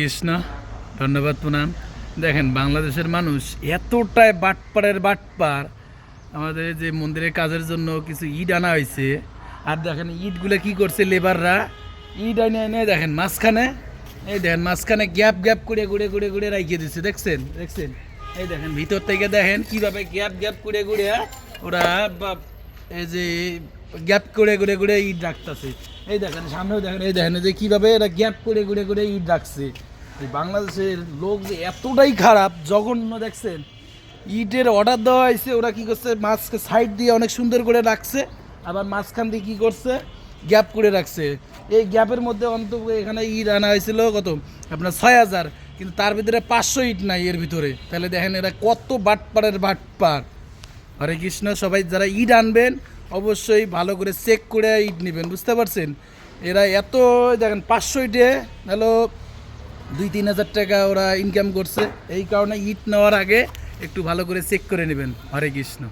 কৃষ্ণ, ধন্যবাদ প্রণাম। দেখেন বাংলাদেশের মানুষ এতটাই বাটপাড়ের বাটপার। আমাদের যে মন্দিরের কাজের জন্য কিছু ইট আনা হয়েছে, আর দেখেন ইটগুলো কি করছে লেবাররা, ইট আনে এনে দেখেন মাঝখানে, এই দেখেন মাঝখানে গ্যাপ গ্যাপ করে ঘুরে ঘুরে ঘুরে রাখিয়ে দিচ্ছে। দেখছেন দেখছেন এই দেখেন ভিতর থেকে দেখেন কিভাবে গ্যাপ গ্যাপ করে ঘুরে ওরা এই যে গ্যাপ করে ঘুরে ঘুরে ইট রাখতেছে। এই দেখেন সামনেও দেখেন, এই দেখেন যে কীভাবে এরা গ্যাপ করে ঘুরে ঘুরে ইট রাখছে। এই বাংলাদেশের লোক যে এতটাই খারাপ, জঘন্য। দেখছেন ইটের অর্ডার দেওয়া হয়েছে, ওরা কি করছে মাঝকে সাইড দিয়ে অনেক সুন্দর করে রাখছে, আবার মাঝখান দিয়ে কী করছে গ্যাপ করে রাখছে। এই গ্যাপের মধ্যে অন্তত এখানে ইট আনা হয়েছিল কত আপনার 6,000, কিন্তু তার ভিতরে 500 ইট নাই এর ভিতরে। তাহলে দেখেন এরা কত বাটপাড়ের বাটপার। হরে কৃষ্ণ। সবাই যারা ইট আনবেন অবশ্যই ভালো করে চেক করে ইট নেবেন, বুঝতে পারছেন। এরা এত দেখেন 500 ইটে হলো 2-3 হাজার টাকা ওরা ইনকাম করছে। এই কারণে ইট নেওয়ার আগে একটু ভালো করে চেক করে নেবেন। হরে কৃষ্ণ।